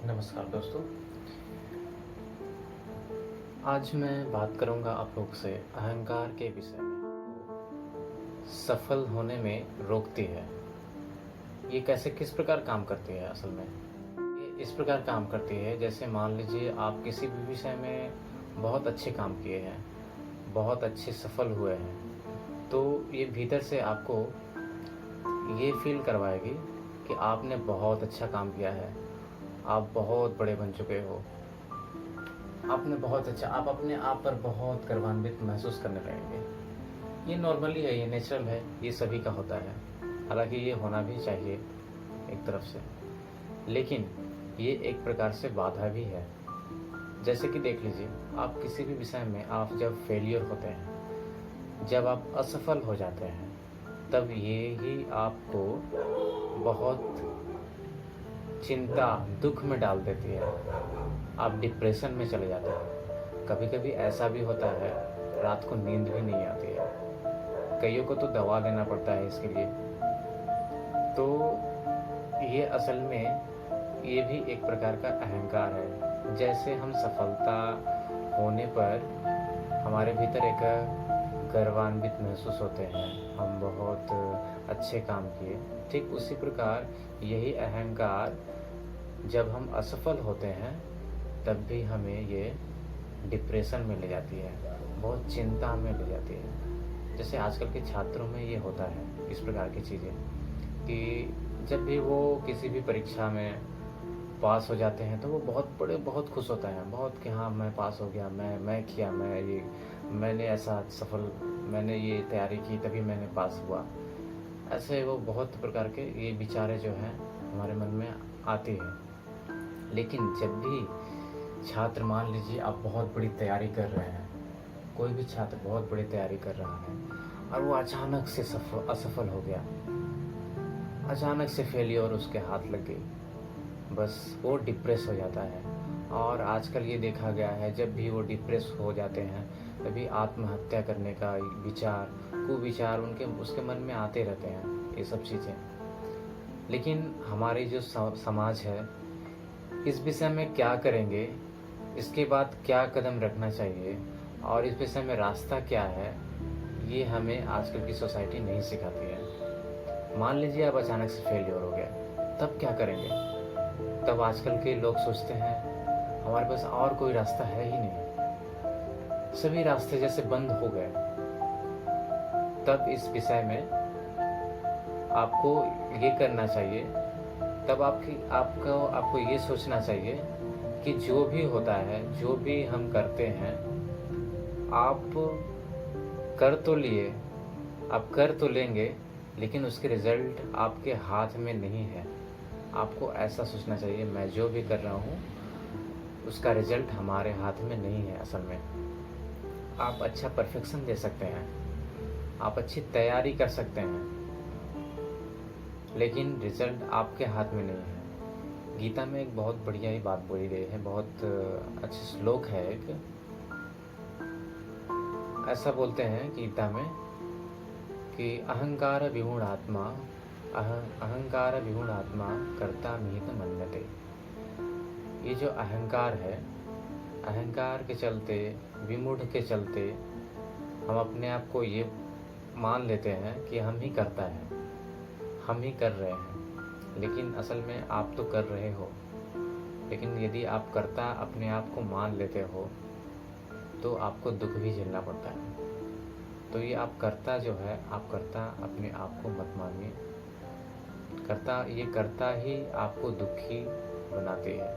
नमस्कार दोस्तों। आज मैं बात करूंगा आप लोग से अहंकार के विषय में। सफल होने में रोकती है। ये कैसे किस प्रकार काम करती है असल में? ये इस प्रकार काम करती है जैसे मान लीजिए आप किसी भी विषय में बहुत अच्छे काम किए हैं, बहुत अच्छे सफल हुए हैं, तो ये भीतर से आपको ये फील करवाएगी कि आपने बहुत अच्छा काम किया है, आप बहुत बड़े बन चुके हो, आपने बहुत अच्छा, आप अपने आप पर बहुत गर्वान्वित महसूस करने लगेंगे। ये नॉर्मली है, ये नेचुरल है, ये सभी का होता है। हालांकि ये होना भी चाहिए एक तरफ से, लेकिन ये एक प्रकार से बाधा भी है। जैसे कि देख लीजिए, आप किसी भी विषय में आप जब फेलियर होते हैं, जब आप असफल हो जाते हैं, तब ये ही आपको बहुत चिंता, दुख में डाल देती है। आप डिप्रेशन में चले जाते हैं। कभी कभी ऐसा भी होता है, रात को नींद भी नहीं आती है। कईयों को तो दवा लेना पड़ता है इसके लिए। तो ये असल में ये भी एक प्रकार का अहंकार है। जैसे हम सफलता होने पर हमारे भीतर एक गर्वान्वित महसूस होते हैं, हम बहुत अच्छे काम किए, ठीक उसी प्रकार यही अहंकार जब हम असफल होते हैं तब भी हमें ये डिप्रेशन में ले जाती है, बहुत चिंता में ले जाती है। जैसे आजकल के छात्रों में ये होता है इस प्रकार की चीज़ें कि जब भी वो किसी भी परीक्षा में पास हो जाते हैं तो वो बहुत खुश होता है, बहुत कि हाँ मैं पास हो गया, मैं किया, मैंने ऐसा सफल, मैंने ये तैयारी की तभी मैंने पास हुआ। ऐसे वो बहुत प्रकार के ये विचारें जो हैं हमारे मन में आती है। लेकिन जब भी छात्र, मान लीजिए आप बहुत बड़ी तैयारी कर रहे हैं, कोई भी छात्र बहुत बड़ी तैयारी कर रहा है और वो अचानक से असफल हो गया, अचानक से फेलियर उसके हाथ लग गई, बस वो डिप्रेस हो जाता है। और आजकल ये देखा गया है, जब भी वो डिप्रेस हो जाते हैं तभी आत्महत्या करने का विचार, कुविचार उसके मन में आते रहते हैं, ये सब चीज़ें। लेकिन हमारी जो समाज है, इस विषय में क्या करेंगे, इसके बाद क्या कदम रखना चाहिए और इस विषय में रास्ता क्या है, ये हमें आजकल की सोसाइटी नहीं सिखाती है। मान लीजिए आप अचानक से फेलियर हो गया, तब क्या करेंगे? तब आजकल के लोग सोचते हैं हमारे पास और कोई रास्ता है ही नहीं, सभी रास्ते जैसे बंद हो गए। तब इस विषय में आपको ये करना चाहिए, तब आपको ये सोचना चाहिए कि जो भी होता है, जो भी हम करते हैं, आप कर तो लेंगे, लेकिन उसके रिजल्ट आपके हाथ में नहीं है। आपको ऐसा सोचना चाहिए, मैं जो भी कर रहा हूँ उसका रिजल्ट हमारे हाथ में नहीं है। असल में आप अच्छा परफेक्शन दे सकते हैं, आप अच्छी तैयारी कर सकते हैं, लेकिन रिजल्ट आपके हाथ में नहीं है। गीता में एक बहुत बढ़िया ही बात बोली गई है, बहुत अच्छा श्लोक है एक। ऐसा बोलते हैं गीता में कि अहंकार विमूढ़ आत्मा कर्ता मिहित मन्यते। ये जो अहंकार है, अहंकार के चलते, विमूढ़ के चलते हम अपने आप को ये मान लेते हैं कि हम ही करता है, हम ही कर रहे हैं, लेकिन असल में आप तो कर रहे हो। लेकिन यदि आप कर्ता अपने आप को मान लेते हो तो आपको दुख भी झेलना पड़ता है। तो ये आप कर्ता जो है, आप कर्ता अपने आप को मत मानिए। कर्ता ही आपको दुखी बनाती है।